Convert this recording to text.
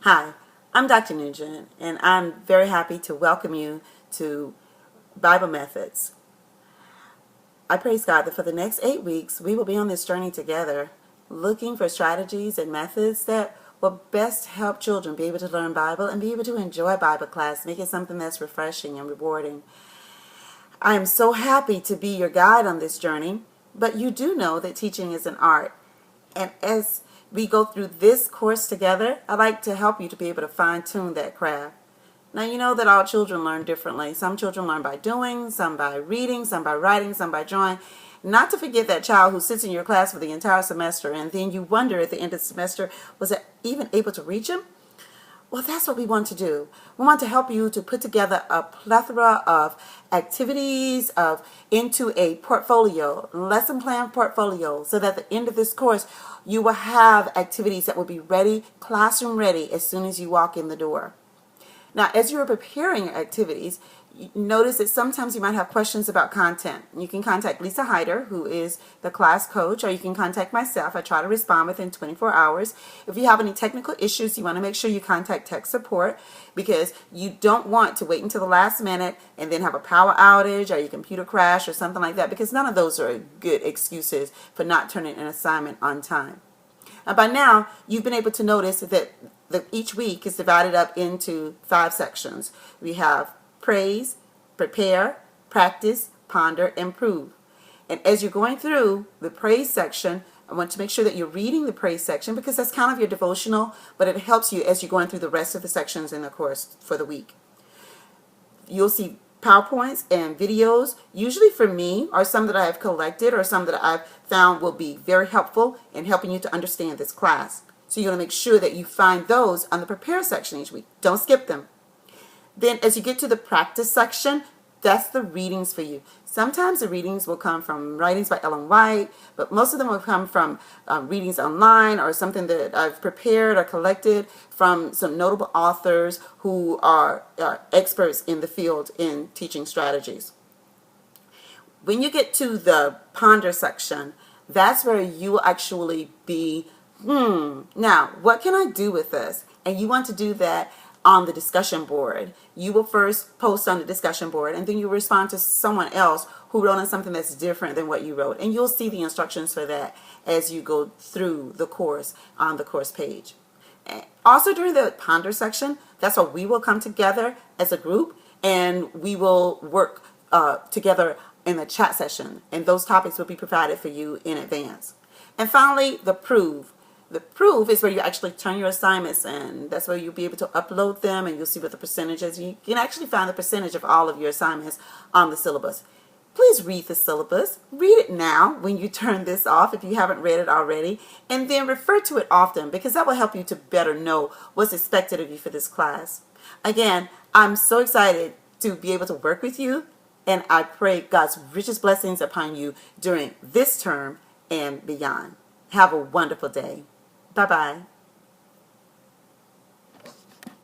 Hi, I'm Dr. Nugent, and I'm very happy to welcome you to Bible Methods. I praise God that for the next 8 weeks, we will be on this journey together, looking for strategies and methods that will best help children be able to learn Bible and be able to enjoy Bible class, make it something that's refreshing and rewarding. I am so happy to be your guide on this journey, but you do know that teaching is an art. And as we go through this course together, I'd like to help you to be able to fine-tune that craft. Now, you know that all children learn differently. Some children learn by doing, some by reading, some by writing, some by drawing. Not to forget that child who sits in your class for the entire semester and then you wonder at the end of the semester, was I even able to reach him? Well, that's what we want to do. We want to help you to put together a plethora of activities into a portfolio, lesson plan portfolio, so that at the end of this course, you will have activities that will be ready, classroom ready, as soon as you walk in the door. Now, as you're preparing your activities, notice that sometimes you might have questions about content. You can contact Lisa Hyder, who is the class coach, or you can contact myself. I try to respond within 24 hours. If you have any technical issues, you want to make sure you contact tech support, because you don't want to wait until the last minute and then have a power outage or your computer crash or something like that, because none of those are good excuses for not turning an assignment on time. And by now, you've been able to notice that each week is divided up into 5 sections. We have praise, prepare, practice, ponder, and prove. And as you're going through the praise section, I want to make sure that you're reading the praise section, because that's kind of your devotional, but it helps you as you're going through the rest of the sections in the course for the week. You'll see PowerPoints and videos, usually for me, or some that I have collected or some that I've found will be very helpful in helping you to understand this class. So you want to make sure that you find those on the prepare section each week. Don't skip them. Then as you get to the practice section, that's the readings for you. Sometimes the readings will come from writings by Ellen White, but most of them will come from readings online or something that I've prepared or collected from some notable authors who are experts in the field in teaching strategies. When you get to the ponder section, that's where you will actually be, now what can I do with this? And you want to do that on the discussion board. You will first post on the discussion board, and then you respond to someone else who wrote on something that's different than what you wrote. And you'll see the instructions for that as you go through the course on the course page. Also during the ponder section, that's where we will come together as a group and we will work together in the chat session, and those topics will be provided for you in advance. And finally, the prove. The prove is where you actually turn your assignments in. That's where you'll be able to upload them, and you'll see what the percentage is. You can actually find the percentage of all of your assignments on the syllabus. Please read the syllabus. Read it now when you turn this off if you haven't read it already, and then refer to it often, because that will help you to better know what's expected of you for this class. Again, I'm so excited to be able to work with you, and I pray God's richest blessings upon you during this term and beyond. Have a wonderful day. Bye-bye.